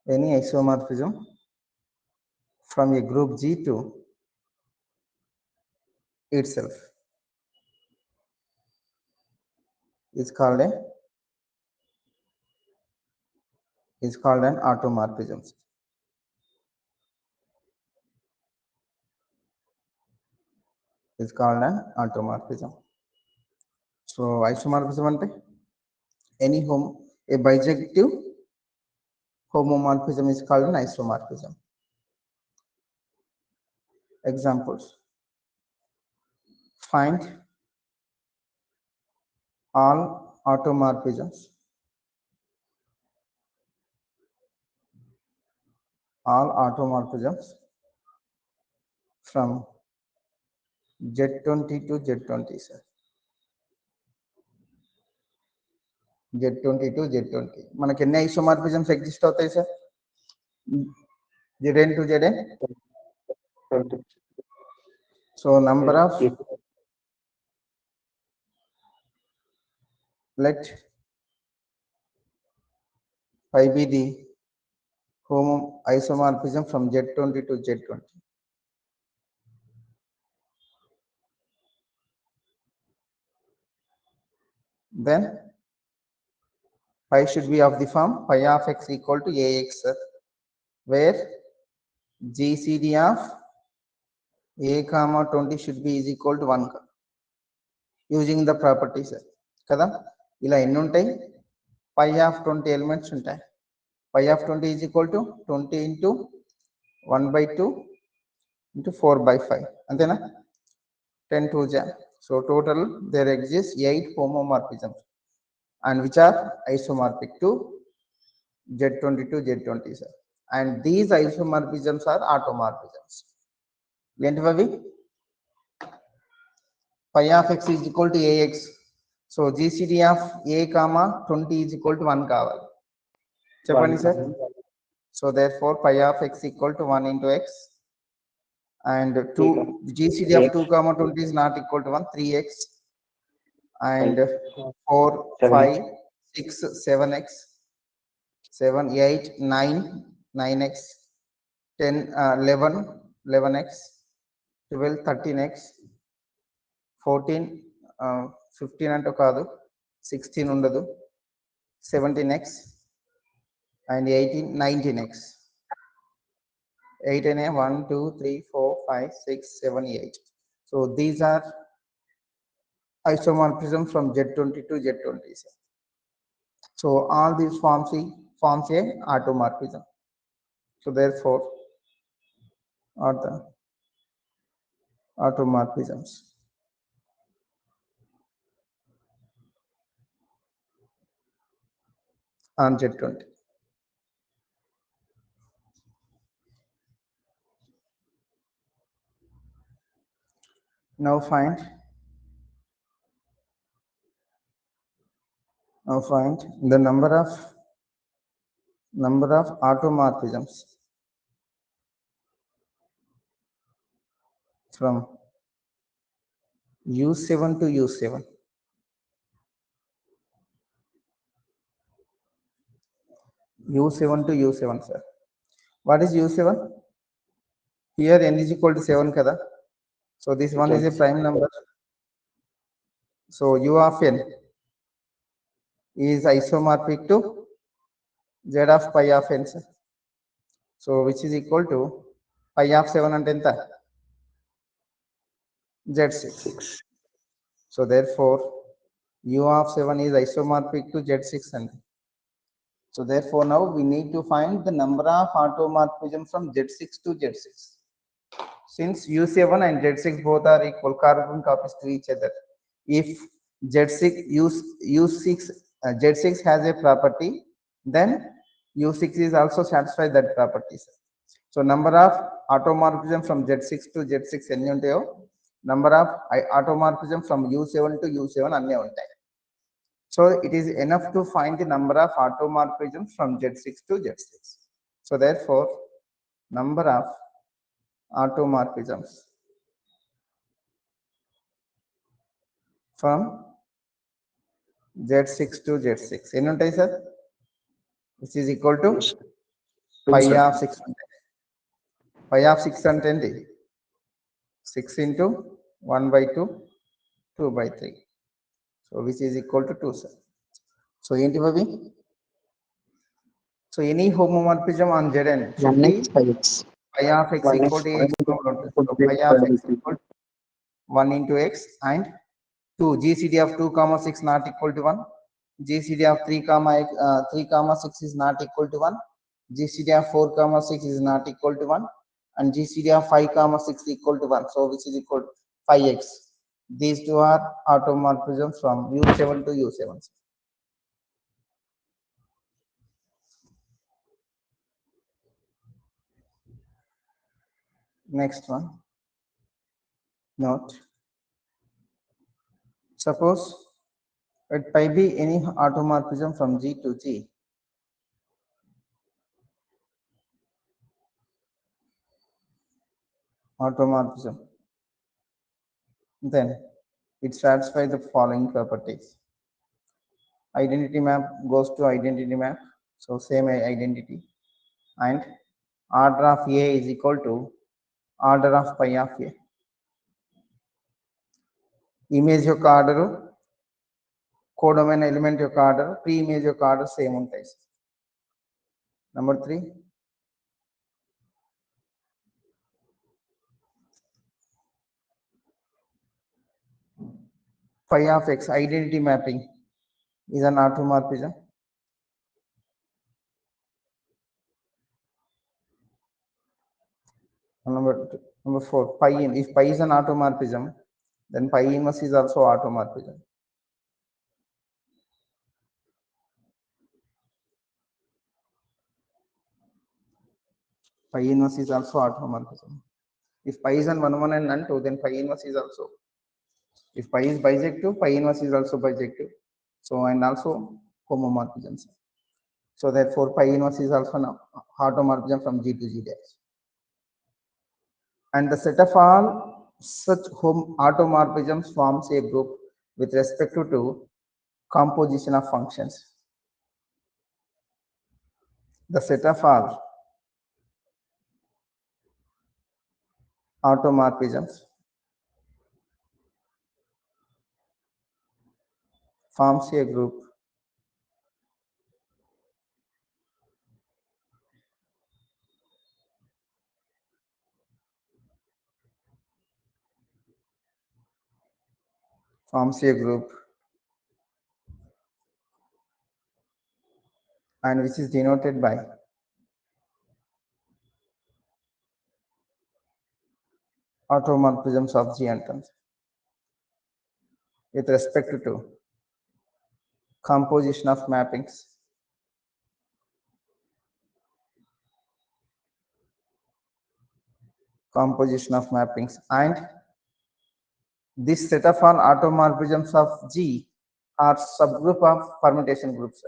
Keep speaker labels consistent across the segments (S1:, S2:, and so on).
S1: any isomorphism from a group G to itself is called an automorphism. Is called an automorphism. So isomorphism ante a bijective homomorphism is called an isomorphism. Examples: find all automorphisms from Z20 to Z20, sir. Z20 to Z20 మనకి ఎన్ని ఐసోమార్ఫిజమ్స్ exist అవుతాయి sir? Zn to Zn. So number of, let pi be the isomorphism from Z20 to Z20. Then pi should be of the form pi of x equal to ax, sir, where GCD of a comma 20 should be is equal to 1 using the properties, sir. Kada ila enni untayi? Pi of 20 elements untayi. Pi of 20 is equal to 20 into 1 by 2 into 4 by 5 antena 10 to jam. So total there exists 8 homomorphisms and which are isomorphic to Z20 to Z20, sir. And these isomorphisms are automorphisms. Lentivavi pi of x is equal to ax. So GCD of a comma 20 is equal to 1 kavali. Cheppandi sir. So therefore pi of x equal to 1 into x, and 2 GCD of 2 comma 20 is not equal to 1, 3x, and 4 5 6 7x 7 8 9 9x 10 11 11x 12 13x 14 15 అంటే కాదు 16 ఉండదు 17x and 18 19x 8 and 1 2 3 4 5 6 7 8. So these are isomorphism from Z20 to Z20. So all these forms a automorphism. So therefore are the automorphisms on Z20. Now find the number of automorphisms from U7 to U7. U7 to U7, sir. What is U7? Here n is equal to 7 kada. So this one is a prime number. So U of n is isomorphic to Z of pi of n, sir. So which is equal to pi of 7 and enta Z6. So therefore U of 7 is isomorphic to Z6 and so therefore now we need to find the number of automorphism from Z6 to Z6. Since U7 and Z6 both are equal carbon copies to each other, if Z6 has a property, then U6 is also satisfy that property. So number of automorphism from Z6 to Z6 enni untayo, number of automorphism from U7 to U7 anne untayi. So it is enough to find the number of automorphisms from Z6 to Z6. So therefore number of automorphisms from Z6 to Z6 ఎన్ని ఉంటాయి sir? Which is equal to pi of 6 pi of 6 అంటే ఏంటి 6 into 1 by 2 2 by 3 so which is equal to 2 sir. So ఏంటి అవి so any homomorphism on Zn should be
S2: 1x 5x
S1: pi of x equal to ax so pi of x equal to 1 into x and 2 GCD of 2 comma 6 not equal to 1 GCD of 3 comma 3 comma 6 is not equal to 1 GCD of 4 comma 6 is not equal to 1 and GCD of 5 comma 6 equal to 1 so which is equal to 5x these two are automorphisms from u7 to u7 next one note suppose it may be any automorphism from G to G automorphism then it satisfies the following properties identity map goes to identity map so same identity and order of A is equal to order of pi of A image యొక్క order codomain element యొక్క order pre image యొక్క order same ఉంటాయి number 3 phi of x identity mapping is an automorphism number 4 pi in if pi is an automorphism then pi inverse is also automorphism pi inverse is also automorphism if pi is an 1 1 and none 2 then pi inverse is also if pi is bijective pi inverse is also bijective so and also homomorphisms so therefore pi inverse is also an automorphism from G to G dash and the set of all such automorphisms forms a group with respect to composition of functions the set of all automorphisms forms a group and which is denoted by automorphisms of G anthems with respect to composition of mappings and this set of all automorphisms of G are subgroup of permutation groups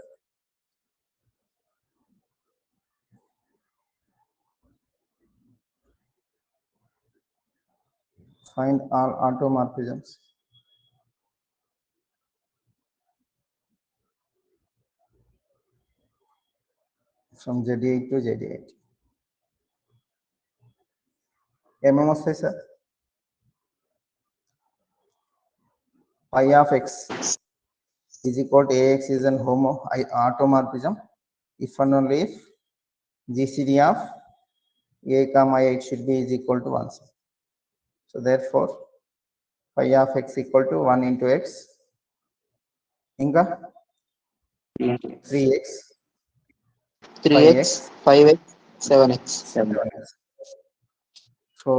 S1: find all automorphisms from Z8 to Z8 ఏమేమి వస్తాయి sir pi of x is equal to ax is an automorphism if and only if GCD of a comma 8 should be is equal to 1 so therefore pi of x equal to 1 into x ఇంకా 3x
S2: 3x 5x 7x
S1: 7x so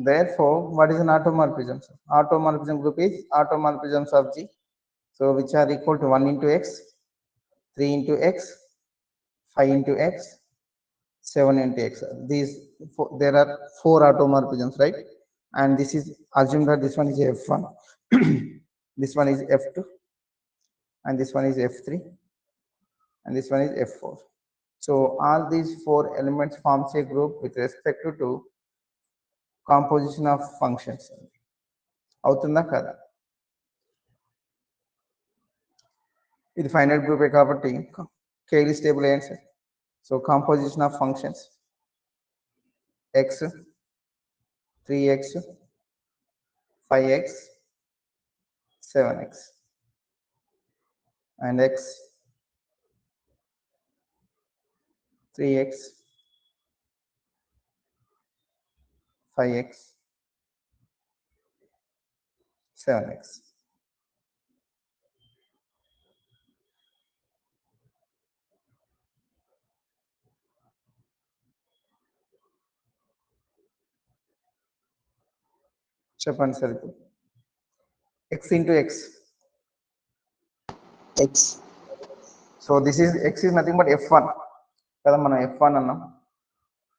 S1: therefore what is an automorphism automorphism group is automorphisms of G so which are equal to 1 into x 3 into x 5 into x 7 into x these there are 4 automorphisms right and this is assume that this one is f1 this one is f2 and this one is f3 and this one is f4 so all these 4 elements forms a group with respect to composition of functions అవుతుందా కదా ఇది final group కాబట్టి Cayley stable ఏంటి sir so composition of functions x, 3x, 5x, 7x, and x, 3x, 5x, 7x. చెప్పండి sir ఇప్పుడు x into x.
S2: X.
S1: So this is x is nothing but f1 కదా, మనం f1 అన్నాం,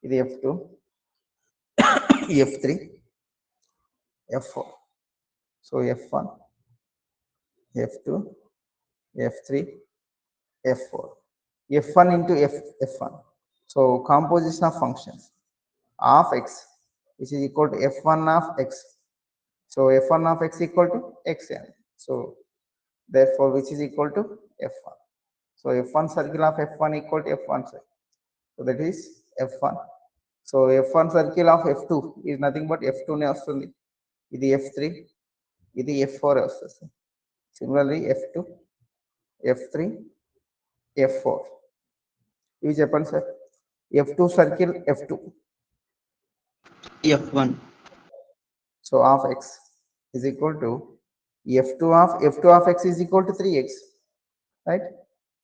S1: ఇది f2, f3, f4. So f1, f2, f3, f4. f1 into f1. So composition of functions of x which is equal to f1 of x. So f1 of x equal to xn. So therefore which is equal to f1. So f1 circle of f1 equal to f1 circle. So that is f1. So f1 circle of f2 is nothing but f2 ne vastundi. Idi f3, idi f4 vastundi. Similarly f2, f3, f4. Ivi cheppandi sir. f2 circle f2.
S2: F1.
S1: So of x is equal to f2 of x is equal to 3x, right?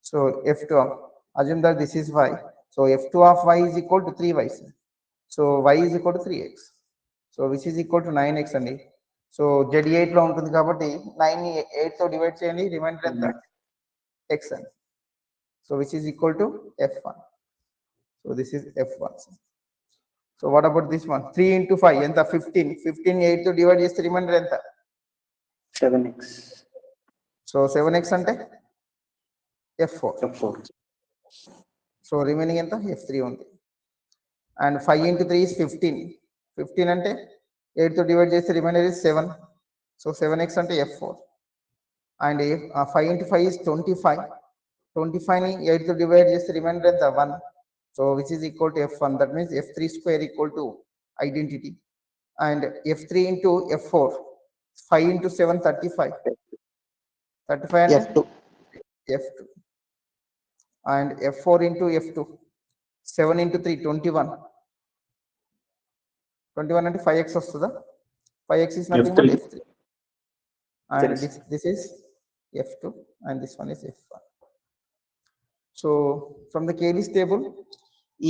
S1: So f2 of, assume that this is y. So f2 of y is equal to 3y. So y is equal to 3x. So which is equal to 9x అండి. So z8 లో ఉంటుంది కాబట్టి 9 ని 8 తో divide చేయండి, reminder ఎంత x అండి. So which is equal to f1. So this is f1. So what about this one? 3 into 5 ఎంత 15. 15 8 తో డివైడ్ చేస్తే రిమైండర్ ఎంత
S2: 7x.
S1: సో 7x అంటే f4.
S2: F4.
S1: సో రిమైనింగ్ ఎంత f3 ఉంది. And 5 into 3 is 15. 15 అంటే 8 తో డివైడ్ చేస్తే రిమైండర్ is 7. సో 7x అంటే f4. And 5 into 5 is 25. 25 ని 8 తో డివైడ్ చేస్తే రిమైండర్ ఎంత 1. So which is equal to f1. That means f3 square equal to identity. And f3 into f4, 5 into 7 35. 35 అంటే
S2: F2.
S1: f2. And f4 into f2, 7 into 3 21. 21 అంటే 5x వస్తుందా? 5x is nothing but f3. And this is f2 and this one is f1. So from the Cayley's table,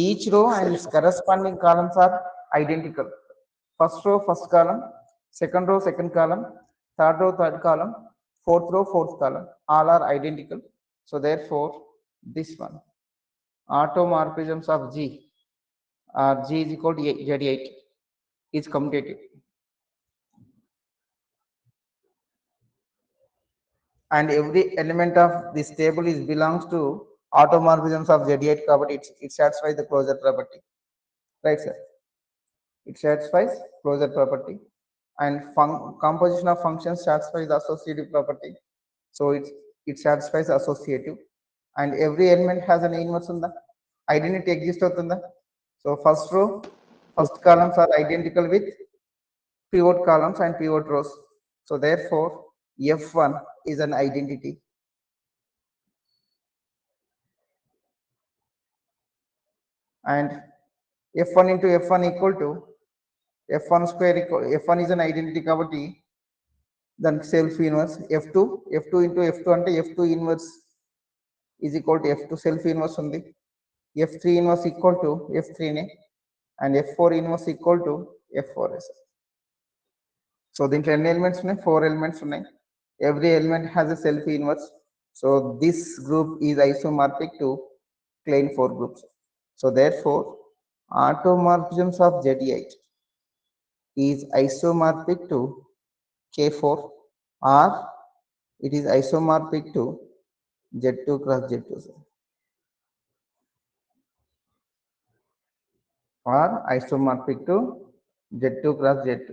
S1: each row and its corresponding columns are identical. First row first column, second row second column, third row third column, fourth row fourth column, all are identical. So therefore this one, automorphisms of G G is equal to Z8 is commutative. And every element of this table is belongs to automorphisms of Z8 కాబట్టి it satisfies the closure property, right sir? It satisfies closure property. And composition of functions satisfies the associative property. So it satisfies associative. And every element has an inverse unda, identity exists avutunda. So first row first columns are identical with pivot columns and pivot rows. So therefore f1 is an identity. And f1 into f1 equal to f1 square equal, f1 is an identity కాబట్టి దానికి self inverse f2 into f2 అంటే f2 inverse is equal to f2 self inverse ఉంది. f3 inverse equal to f3 నే, and f4 inverse equal to f4. So దీంట్లో ఎన్ని elements ఉన్నాయి? 4 elements ఉన్నాయి. Every element has a self inverse. So this group is isomorphic to Klein 4 groups. So therefore automorphisms of Z8 is isomorphic to K4 or it is isomorphic to Z2 cross Z2 or isomorphic to Z2 cross Z2.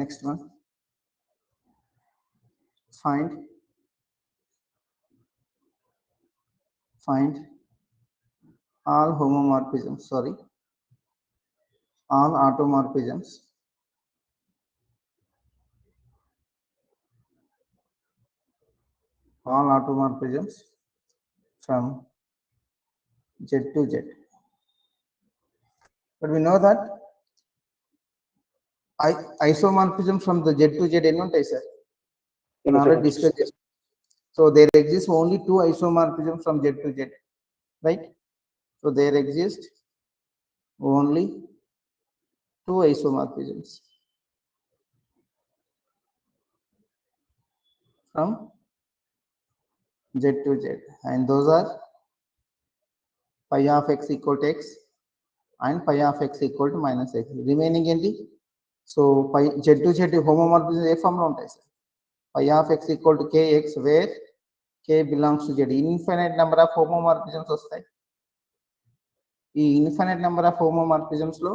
S1: Next one, find Find all homomorphisms, sorry, all automorphisms from Z to Z. But we know that isomorphism from the Z to Z ఎన్ని ఉంటాయి sir? మనం already discussed it. So there exists only two isomorphisms from Z to Z, right? So there exist only two isomorphisms from Z to Z, and those are pi of x equal to x and pi of x equal to minus x. Remaining ఏంటి? So pi Z to Z homomorphism ఏ form లో ఉంటాయి sir? Pi of x equal to kx where k belongs to Z. Infinite number of homomorphisms వస్తాయి. ఈ infinite number of homomorphisms లో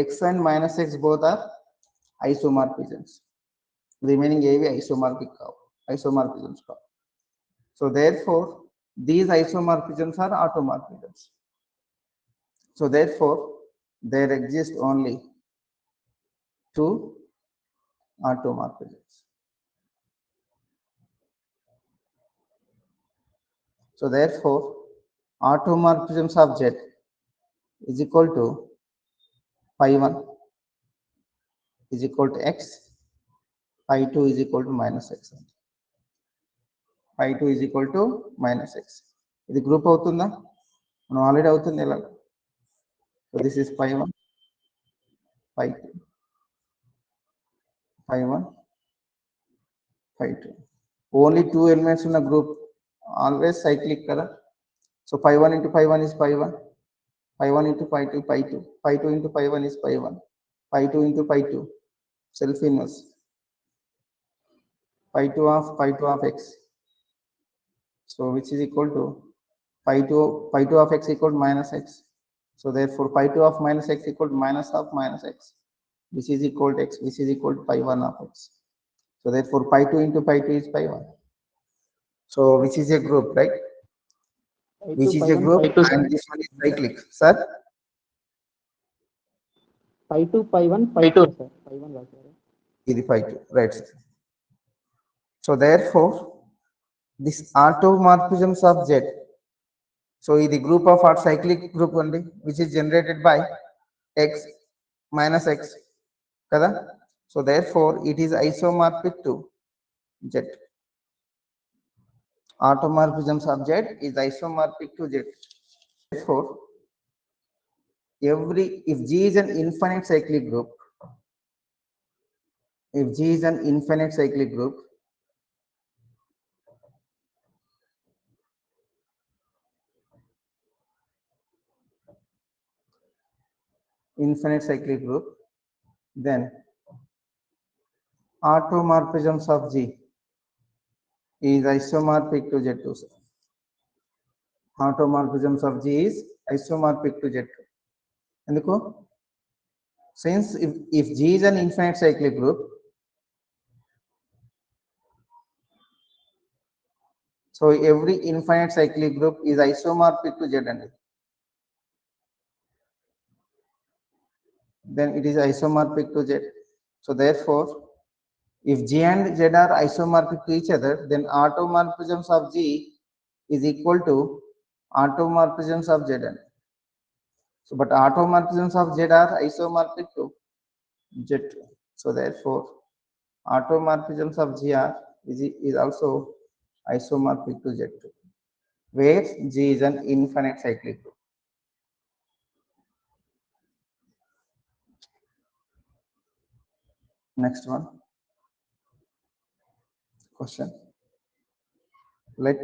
S1: x and minus x both are isomorphisms. Remaining ఏవి isomorphic కావు, isomorphisms కావు. So therefore these isomorphisms are automorphisms. So therefore there exist only two automorphisms. So therefore automorphisms of Z is equal to pi 1 is equal to x, pi 2 is equal to minus x. Pi 2 is equal to minus x. ఇది group అవుతుందా? మనం already అవుతుంది ఇలా. So this is pi 1, pi 2, pi 1, pi 2. Only two elements in a group, always cyclic కదా. So pi 1 into pi 1 is pi 1, pi 1 into pi 2, pi 2, pi 2 into pi 1 is pi 1, pi 2 into pi 2, self inverse, pi 2 of x. So which is equal to pi 2 of x equal to minus x. So therefore pi 2 of minus x equal to minus of minus x, which is equal to x, which is equal to pi 1 of x. So therefore pi 2 into pi 2 is pi 1. So which is a group, right? Which is a group, and this one is cyclic, sir.
S2: Pi 2, pi 1, pi 2, sir. Pi 1 రాశారు.
S1: ఇది pi 2, right, sir. So therefore this automorphisms of Z, so the group of our cyclic group only, which is generated by x minus x kada. So therefore it is isomorphic to Z. Automorphisms of Z is isomorphic to Z. Therefore if G is an infinite cyclic group, if G is an infinite cyclic group, then automorphisms of G is isomorphic to Z2. Automorphisms of G is isomorphic to Z2. ఎందుకు? Since if G is an infinite cyclic group, so every infinite cyclic group is isomorphic to Z and then it is isomorphic to Z. So therefore if G and Z are isomorphic to each other, then automorphisms of G is equal to automorphisms of Z. So but automorphisms of Z are isomorphic to Z2. So therefore automorphisms of G is also isomorphic to Z2, where G is an infinite cyclic group. Next one question. Let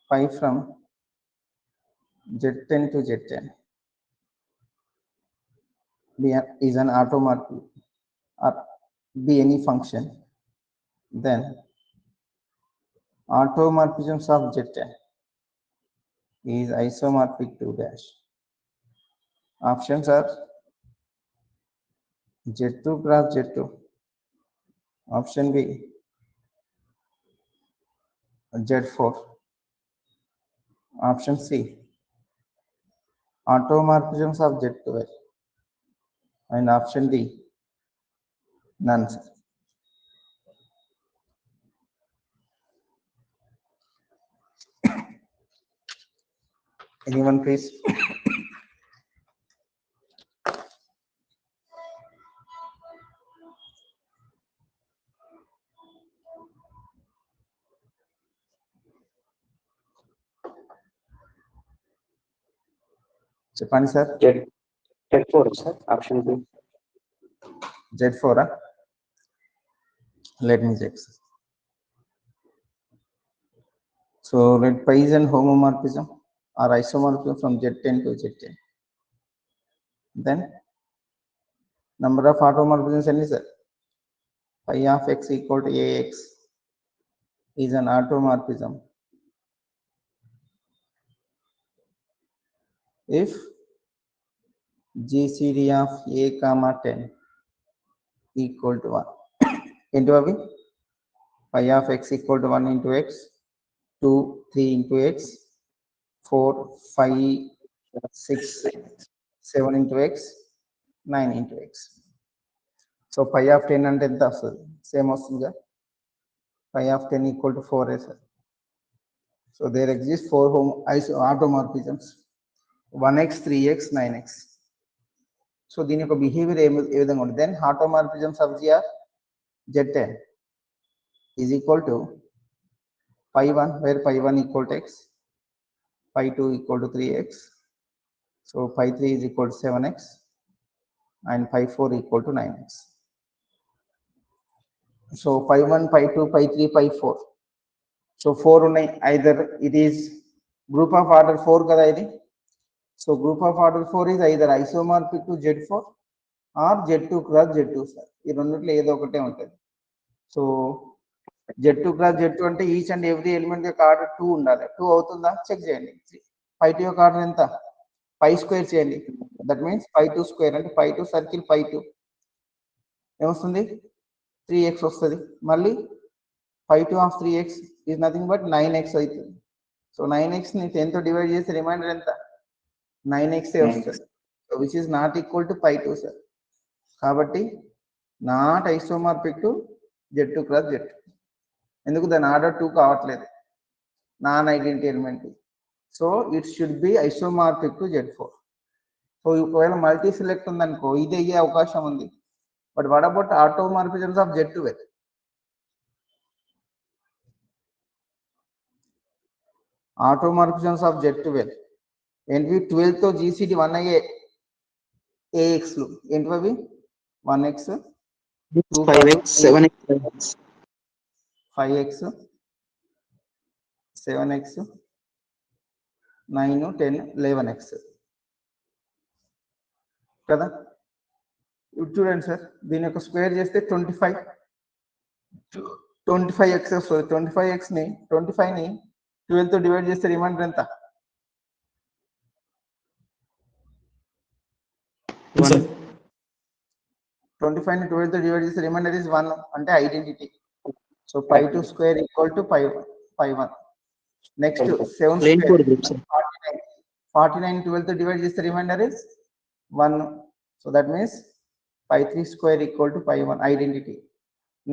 S1: pi from Z10 to Z10 is an automorphic or be any function, then automorphisms of Z10 is isomorphic to dash. Options are Z2 cross Z2. Option B Z4. Option C. Automorphisms of Z12. And option D. None, sir. Anyone, please? చెప్పండి sir.
S2: Z4 sir, option B.
S1: Z4, huh? Let me check. So let pi is an homomorphism or isomorphism from Z10 to Z10. Then number of automorphisms any, sir? Pi of x equal to ax is an automorphism if GCD of a comma 10 equal to 1. Into అవి pi of x equal to 1 into x, 2, 3 into x, 4, 5, 6, 7 into x, 9 into x. So pi of 10 అంటే ఎంత వస్తుంది? Same వస్తుందిగా. Pi of 10 equal to 4 sir. So there exist 4 automorphisms, 1x, 3x, 9x. So దీని యొక్క behaviour ఏ విధంగా ఉంటుంది? Then automorphisms of Z10 is equal to pi 1, where pi 1 equal to x, pi 2 equal to 3x, so pi 3 is equal to 7x, and pi 4 equal to 9x. So pi 1, pi 2, pi 3, pi 4. So 4 ఉన్నాయి. Either it is group of order 4 కదా ఇది. So group of order 4 is either isomorphic to Z4 or Z2 cross Z2 sir. ఈ రెండిట్లో ఏదో ఒకటే ఉంటుంది. So Z2 cross Z2 అంటే each and every element యొక్క ఆర్డర్ 2 ఉండాలి. 2 అవుతుందా చెక్ చేయండి. pi 2 యొక్క ఆర్డర్ ఎంత? pi స్క్వేర్ చేయండి. దట్ మీన్స్ pi 2 స్క్వేర్ అంటే pi 2 సర్కిల్ pi 2 ఏమొస్తుంది? 3x వస్తుంది. మళ్ళీ pi 2 of 3x is nothing but 9x అవుతుంది. సో 9x ని 10 తో డివైడ్ చేస్తే రిమైండర్ ఎంత? 9x వస్తుంది. So which is not equal to pi 2 sir. కాబట్టి not isomorphic to Z2 cross Z2. ఎందుకు? దాని ఆర్డర్ 2 కావట్లేదు, non identity element. So it should be isomorphic to Z4. సో ఒకవేళ మల్టీ సెలెక్ట్ ఉందనుకో ఇది అయ్యే అవకాశం ఉంది. But what about automorphisms of Z12? Automorphisms of Z12 ఏంటి? 12 తో GCD 1 అయ్యే AX లు ఏంటి అవి? 1x, 2,
S2: 5x, 7x,
S1: 5x, 7x, 9, 10, 11x కదా. ఇప్పుడు చూడండి సార్, దీని యొక్క స్క్వేర్ చేస్తే 25x వస్తుంది. 25x ని 25 ని 12 తో డివైడ్ చేస్తే రిమైండర్ ఎంత? 25 ని 12 తో డివైడ్ చేస్తే రిమైండర్ ఇస్ 1 అంటే identity. So pi 2 square equal to pi 1. Next 7 square 49 12 తో డివైడ్ చేస్తే remainder is 1. So that means pi 3 square equal to pi 1 identity.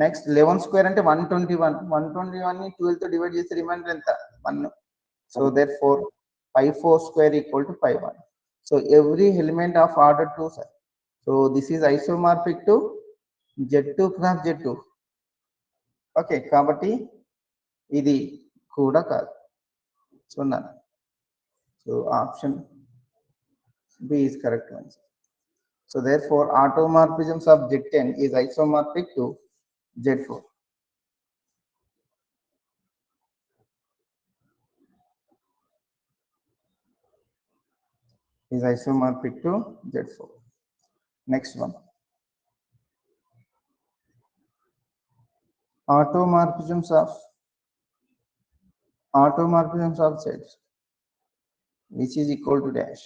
S1: Next 11 square అంటే 121 ని 12 తో డివైడ్ చేస్తే రిమైండర్ ఎంత? 1. So therefore pi 4 square equal to pi 1. So every element of order 2 sir. So this is isomorphic to Z2 cross Z2. Okay, కాబట్టి ఇది కూడా కాదు. So none. So option B is correct one. So therefore automorphisms of Z10 is isomorphic to Z4. Is isomorphic to Z4. Next one. Automorphisms of Z, which is equal to dash.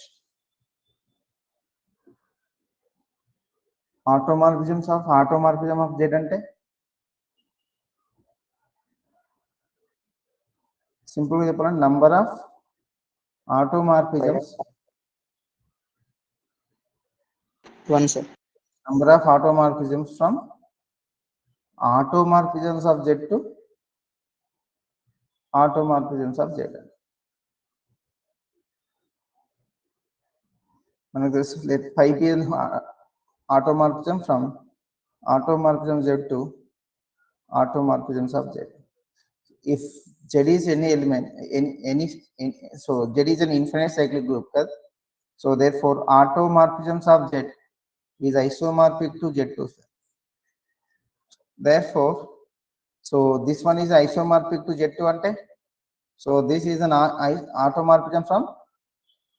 S1: Automorphism of Z అంటే simple గా చెప్పాలంటే number of Automorphisms.
S2: 1, sir.
S1: Number of automorphisms from automorphisms of Z to automorphisms of Z. Let phi be an automorphism from automorphism Z to automorphisms of Z. If Z is any element, so Z is an infinite cyclic group, right? So therefore, automorphisms of Z is isomorphic to Z2. Therefore, so this one is isomorphic to Z2 ante. So this is an automorphism from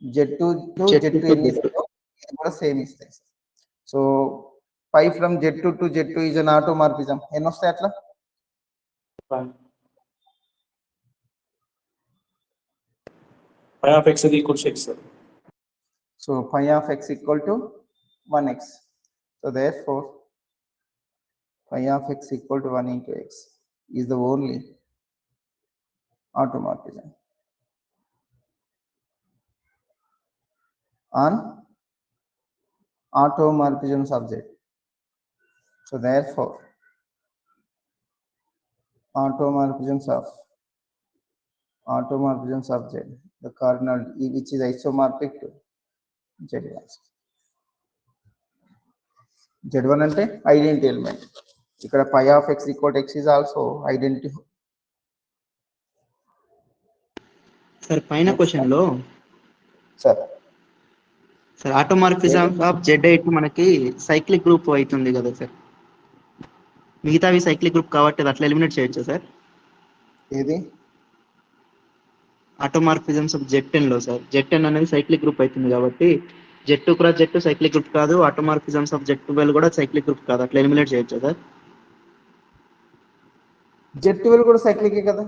S1: Z2 to
S2: Z2
S1: Z2
S2: to
S1: any
S2: Z2.
S1: same is this. So pi from Z2 to Z2 is an automorphism. Endi vastayi atla?
S2: 1.
S3: Phi of x is equal to x, sir.
S1: So pi of x equal to 1x. So therefore, pi of x equal to 1 into x is the only automorphism on automorphism subject. So therefore, automorphism subject, the cardinal which is isomorphic to Z1. Z1 ante identity element. Ikkada pi of x equal to x is also identity.
S2: Sir, final question లో
S1: Sir,
S2: sir ఆటోమార్ఫిజం of Z8 మనకి cyclic group అవుతుంది కదా sir, మిగతావి cyclic group కాబట్టి అది అట్లా eliminate చేయొచ్చా sir?
S1: ఏది
S2: ఆటోమార్ఫిజమ్స్ ఆఫ్ Z10 లో సార్, Z10 అనేది సైక్లిక్ గ్రూప్ అవుతుంది కాబట్టి Z2 cross Z2 cyclic group కాదు, ఆటోమార్ఫిజమ్స్ ఆఫ్ Z12 కూడా సైక్లిక్ గ్రూప్ కాదు, అట్లా ఎలిమినేట్ చేయొచ్చా సార్?
S1: Z12 కూడా సైక్లికే కదా?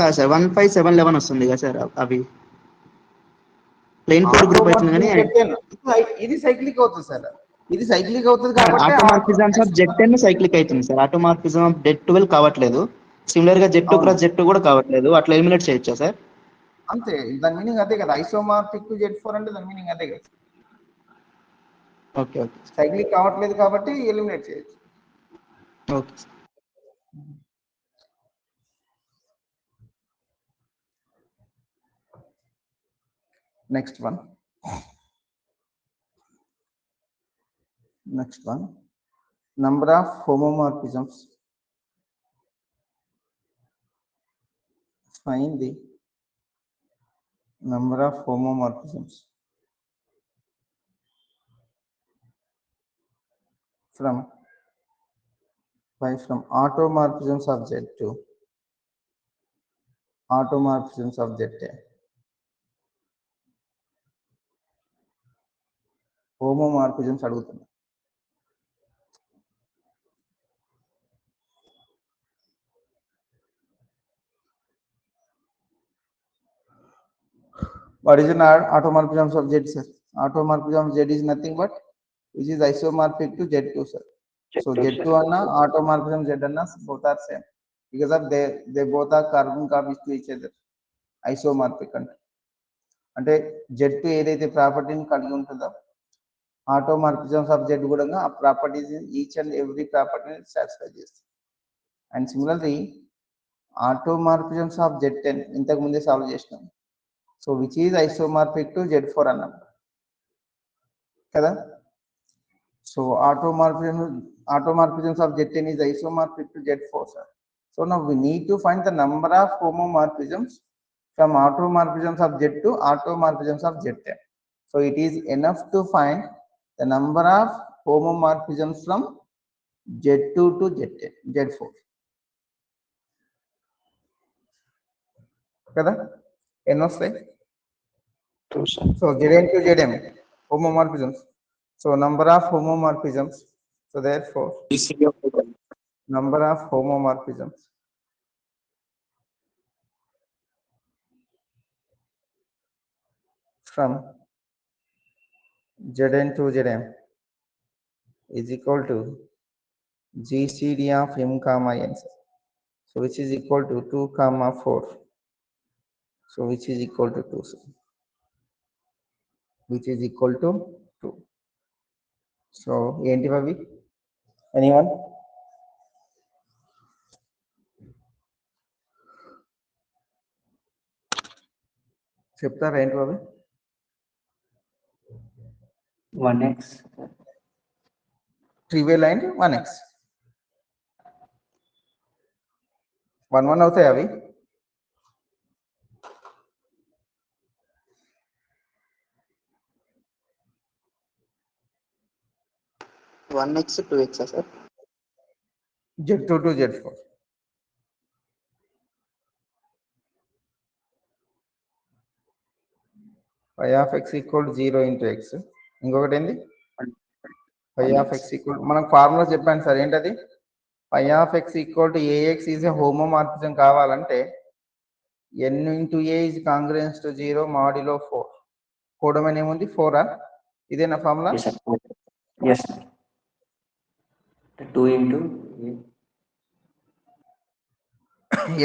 S2: కాదు సార్, 1, 5, 7, 11 వస్తుంది కదా సార్, అవి ప్లేన్ 4 గ్రూప్ అవుతుంది కానీ
S1: ఇది సైక్లిక్ అవుతుంది సార్, ఇది సైక్లిక్ అవుతుంది కాబట్టి
S2: ఆటోమార్ఫిజమ్స్ ఆఫ్ Z10 సైక్లిక్ అవుతుంది సార్, ఆటోమార్ఫిజం ఆఫ్ Z12 కావట్లేదు, సిమిలర్ గా Z2 క్రాస్ Z2 కూడా కావట్లేదు, అట్లా ఎలిమినేట్ చేయొచ్చా సార్?
S1: అంతే, దాని మీనింగ్ అదే కదా, ఐసోమార్ఫిక్ టు Z4 అంటే దాని మీనింగ్ అదే కదా.
S2: ఓకే ఓకే
S1: సైక్లిక్ కావట్లేదు కాబట్టి ఎలిమినేట్ చేయొచ్చు.
S2: Okay sir.
S1: Next one. Number of homomorphisms. Find the number of homomorphisms from automorphisms of Z to automorphisms of Z10. Homomorphisms అడుగుతున్నా. What is an automorphism of Z, sir? Automorphism of Z is nothing but which is isomorphic to Z2, sir. So Z2 anna automorphism Z anna both are same because of they both are carbon copies to each other. Isomorphic అంటే Z2 ఏదైతే ప్రాపర్టీని కలిగి ఉంటుందో ఆటోమార్ఫిజమ్స్ of Z కూడా ఆ properties each and every ప్రాపర్టీని satisfy చేస్తుంది. And similarly ఆటోమార్ఫిజమ్స్ of Z10 ఇంతకు ముందే సాల్వ్ చేసినాం. So which is isomorphic to Z4 అన్నాం కదా. So automorphisms of Z10 is isomorphic to Z4, sir. So now we need to find the number of homomorphisms from automorphisms of Z to automorphisms of Z10. So it is enough to find the number of homomorphisms from Z2 to Z10, Z4. కదా ఎన్ని వస్తాయి? So Zn to Zm homomorphisms. So number of homomorphisms. So therefore, number of homomorphisms from Zn to Zm is equal to GCD of m comma n. So which is equal to 2, 4. So So which is equal to 2, sir. Which is equal to 2. So ఏంటి అవి? Anyone? చెప్తారా ఏంటి అవి?
S4: 1x.
S1: Trivial and 1x. 1 అవుతాయి అవి.
S2: One X 2x sir.
S1: Z2 to Z4. Phi of x equal to 0 into x. ఇంకొకటి ఏంది? Phi of x equal మనకు ఫార్ములా చెప్పాను సార్, ఏంటది? Phi of x equal to ax is a homomorphism కావాలంటే n into a is congruent to 0 modulo 4. కూడమని ఏముంది? 4. ఇదేనా formula?
S4: Yes, sir. Yes, sir. 2 into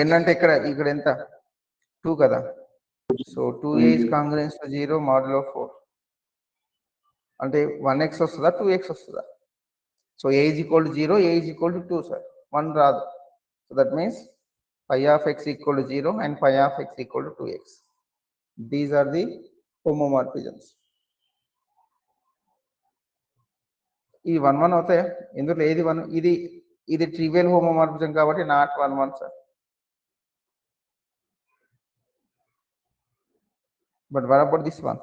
S1: n అంటే ఇక్కడ ఎంత? 2 కదా. So 2a is congruent to 0 modulo 4. అంటే 1x వస్తుందా 2x వస్తుందా? So a is equal to 0, a is equal to 2 sir. 1 రాదు. So that means phi of x equal to 0 and phi of x equal to 2x. These are the homomorphisms. ఈ 1 1 అవుతాయా? ఇందులో ఏది 1? ఇది trivial homomorphism కాబట్టి not 1 1 sir. But what about this one?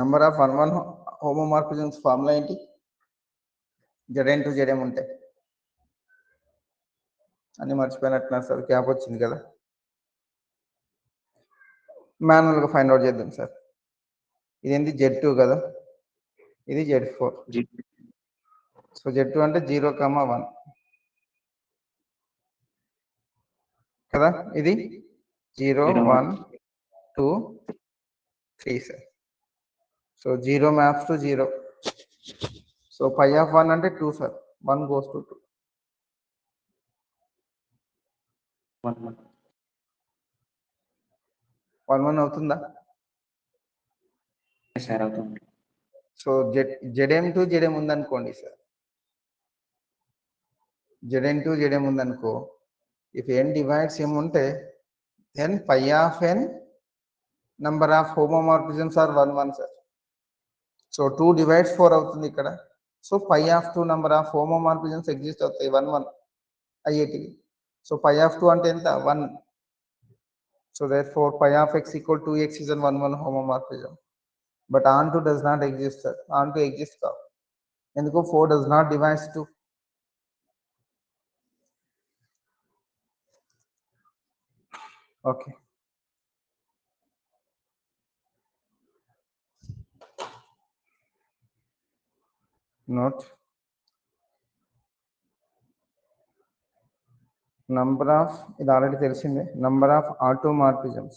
S1: Number of 1 1 homomorphisms formula ఏంటి? Zn to Zm ఉంటాయి. అన్ని మర్చిపోయినట్టున్నారు sir, cap వచ్చింది కదా. మాన్యువల్గా ఫైండ్ అవుట్ చేద్దాం సార్. ఇదేంటి? Z2 కదా, ఇది Z4. సో Z2 అంటే 0, 1 కదా, ఇది 0 1 2 3 sir. So 0 maps to 0. So phi of 1 అంటే 2 సార్. 1 goes to 2.
S4: 1 1.
S1: 1 1 అవుతుందా?
S4: Yes, sir. అవుతుంది.
S1: సో Zm to Zm ఉందనుకోండి సార్. Zn to Zm ఉందనుకో, ఇఫ్ n డివైడ్స్ m ఉంటే then phi of n number of homomorphisms are 1 1 sir. So 2 divides 4 అవుతుంది ఇక్కడ. సో phi of 2 number of homomorphisms exist అవుతాయి 1 1 అయ్యేటివి. So phi of 2 అంటే ఎంత? 1. So therefore phi of x equal to 2x is an 1 1 homomorphism. But onto does not exist sir. Onto exists కావు. ఎందుకు? 4 does not divides 2. Okay. Note. Number of, ఇది already తెలిసిందే, number of automorphisms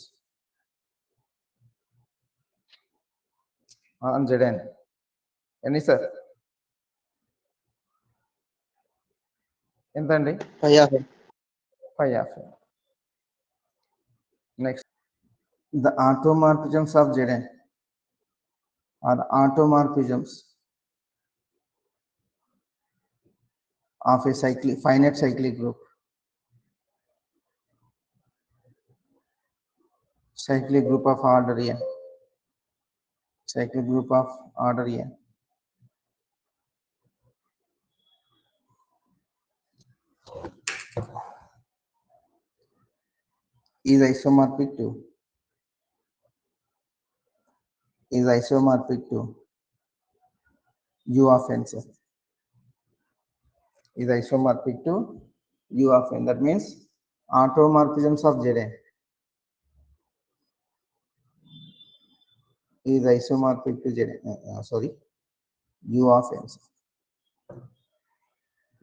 S1: on Zn. ఎన్ని sir? ఎంతండి?
S2: Phi of n.
S1: Phi of n. Next, the automorphisms of Zn are automorphisms of a finite cyclic group. Cyclic group of order n. Cyclic group of order n. Is isomorphic to u of n sir. Is isomorphic to u of n. That means automorphisms of Zn is isomorphic to Zn. U of n sir.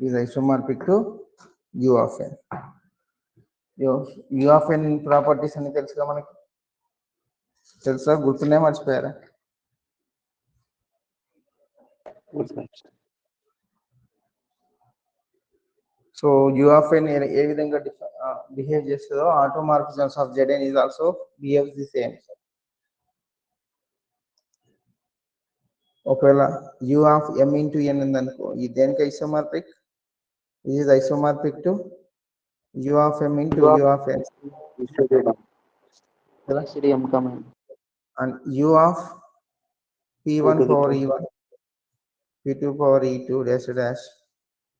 S1: Is isomorphic to u of n. U of n properties అని తెలుసుగా మనకి. తెలుసా? గుర్తునే మర్చిపోయారా? So U of n ఏ విధంగా behave చేస్తుందో automorphisms of Z n is also behaves the same. ఒకవేళ U of m into n ఉందనుకో, ఇది దేనికి ఐసోమార్ఫిక్? ఇది is isomorphic to U of m into U of n and U of p1 power e1 p2 power e2 dash dash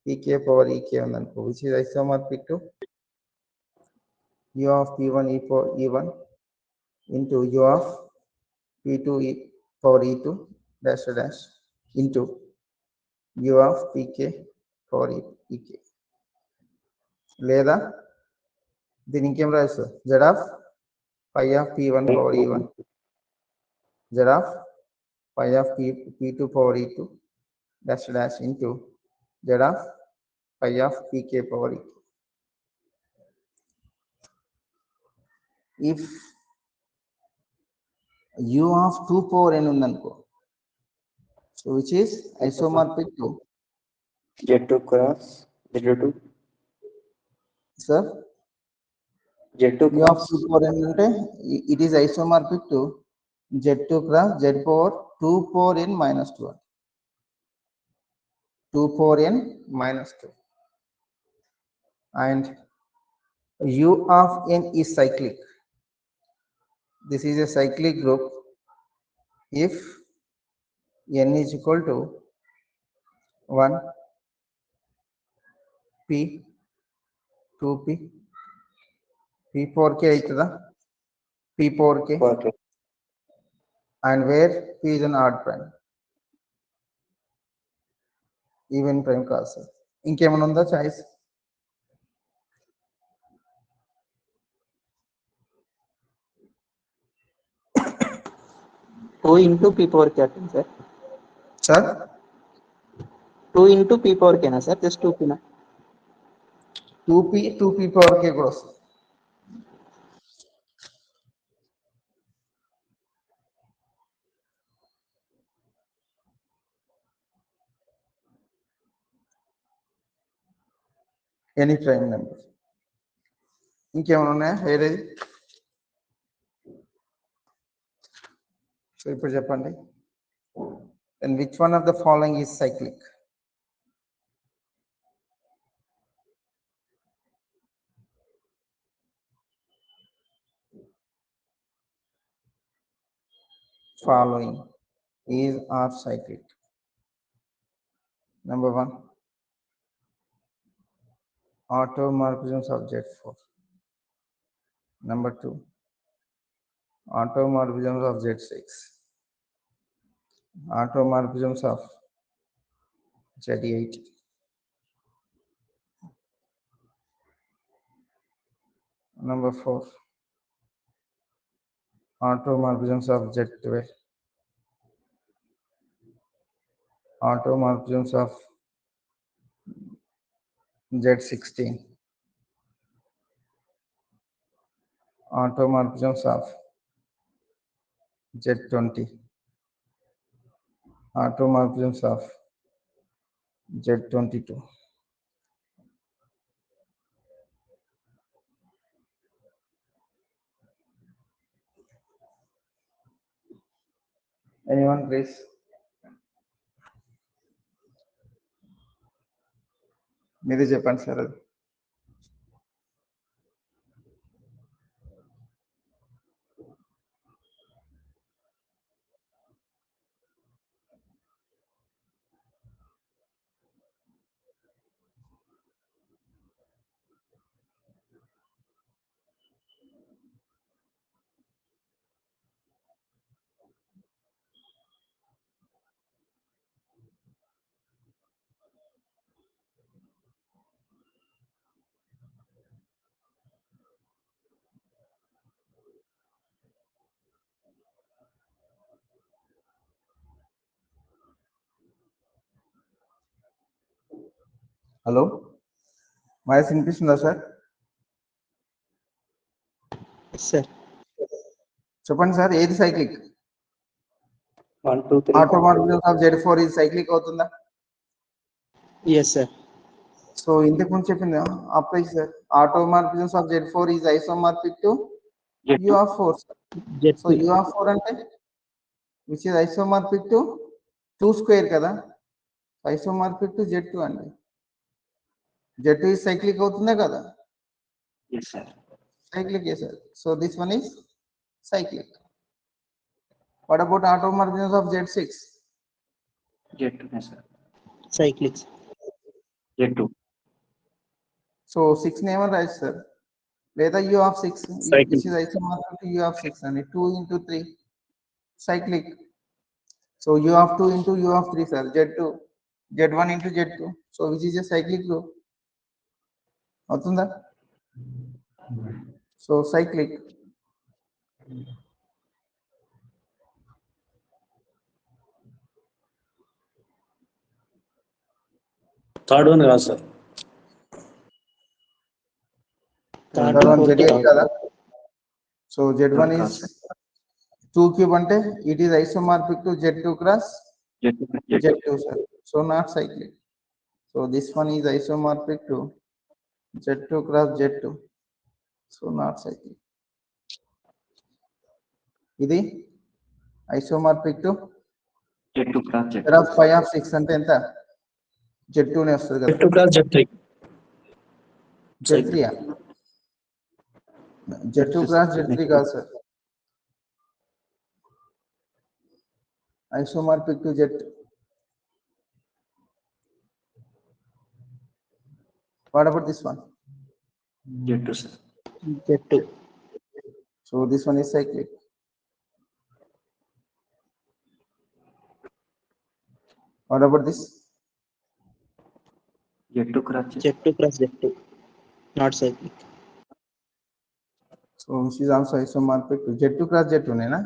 S1: pk power ek ఉందనుకో, which is isomorphic to u of p1 e power e1 into u of p2 power e2 dash dash into u of pk power ek. లేదా దీని ఇంకేం రాయొచ్చు? z of phi of p1 power e1 z of phi of p2 power e2 dash dash into z of phi of pk power ek. If u of 2 power n ఉందనుకో, so which is isomorphic to
S4: Z2 cross Z2
S1: sir
S4: Z2
S1: u of 2 power n అంటే it is isomorphic to z2 cross z power 2 power n minus 2, 2 power n minus 2, and u of n is cyclic. This is a cyclic group if n is equal to 1 p 2p p power k aitada, p power k,
S4: okay.
S1: and where p is an odd prime, even prime కాదు sir. ఇంకేమైనా ఉందా choice?
S2: 2 into p power k అంటుంది sir.
S1: Sir
S2: 2 into p power k నా sir? Just 2p నా?
S1: 2p power k కూడా వస్తుంది. Any prime number. ఇంకేమైనా ఉన్నాయా వేరేది? సో ఇప్పుడు చెప్పండి, then which one of the following is cyclic? Following is are cyclic. Number 1, automorphisms of Z4. Number 2, automorphisms of Z6. Automorphisms of Z8. Number 4, automorphisms of Z12. Automorphisms of Z16. Automorphisms of Z20. Automorphisms of Z22. Anyone please? మీరే చెప్పండి sir అది. Hello, voice వినిపిస్తుందా sir?
S2: Yes sir.
S1: చెప్పండి sir, ఏది cyclic?
S4: 1, 2, 3.
S1: Automorphism of Z4 ఇది cyclic అవుతుందా?
S2: Yes sir.
S1: So ఇంతకు ముందు చెప్పింది apply sir. Automorphisms of Z4 is isomorphic to
S4: Z2.
S1: U of 4. So
S2: Z2.
S1: U of 4 అంటే which is isomorphic to 2 square కదా, isomorphic to Z2 అండి. Z2 is cyclic అవుతుందా కదా?
S4: Yes, sir.
S1: Cyclic, yes sir. So this one is cyclic. What about automorphisms of Z6?
S4: Z2, yes, sir.
S2: Cyclics.
S4: Z2.
S1: So 6 never rise sir. Whether U of 6
S3: Cyclic.
S1: which is isomorphic to U of 6 and 2 into 3 cyclic. So U of 2 into U of 3 sir, Z2, Z1 into Z2. So which is a cyclic group. అవుతుందా? So cyclic.
S3: Third one కాదు sir.
S2: Third
S1: That
S2: one,
S1: one
S2: fourth
S1: Z8
S2: కాదు.
S1: కదా. So Z1
S4: Third
S1: is 2 cube ante it is isomorphic to Z2 cross
S4: Z2. Z2.
S1: Z2 sir. So not cyclic. So this one is isomorphic to Z2 cross Z2. So not cyclic. ఇది isomorphic to
S4: Z2 cross Z2.
S1: there of 5 of 6 అంటే ఎంత? Z2 నే వస్తుంది కదా.
S3: Z2 class Z3.
S1: Z3 Z2 cross Z3 కాదు sir, isomorphic to Z. What about this one?
S4: Z2, sir.
S2: Z2.
S1: So this one is cyclic. What about this?
S4: Z2 cross Z2.
S2: Z2 cross Z2. Not cyclic.
S1: So this is also isomorphic to Z2 cross Z2 నేనా?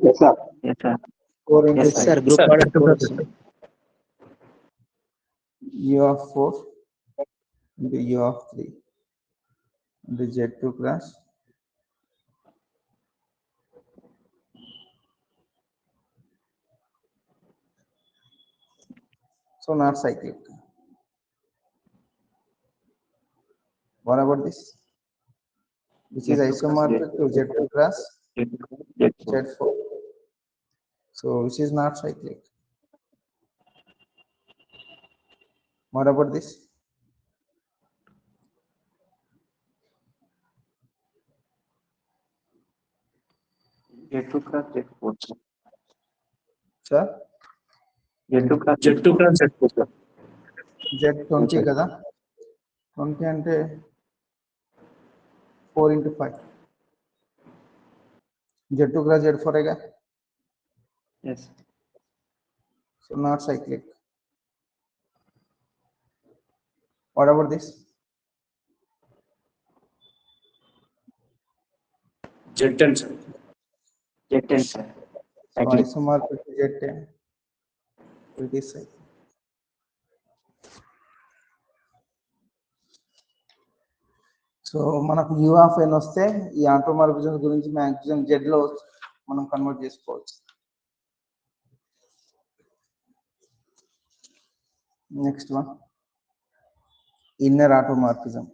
S4: Yes, sir. Yes, sir.
S1: 4 into
S4: Yes,
S2: Yes
S4: sir.
S2: sir. Group
S3: Sir,
S2: order
S3: Z2
S2: 4
S3: cross
S2: వస్తుంది.
S1: U of 4 into U of 3 into Z2 cross. So not cyclic. What about this? Which is
S4: Z2 cross
S1: isomorphic to Z2 cross
S4: Z2 cross Z4.
S1: Z4. So which is not cyclic. What about this?
S4: Z2 cross Z4, sir.
S1: Sir,
S4: Z2 cross
S3: Z2 class Z4 sir.
S1: Z20 కదా, 20 అంటే 4 into 5. Z2 cross Z4 గా.
S4: Yes.
S1: So not cyclic. What about this?
S3: Z10 sir.
S4: Z10, sir.
S1: So
S4: Cyclic.
S1: isomorphic to Z10. It is cyclic. So మనకు U of n వస్తే ఈ ఆటోమార్ఫిజం గురించి maximum Z లో మనం convert చేసుకోవచ్చు. Next one inner ఆటోమార్ఫిజం.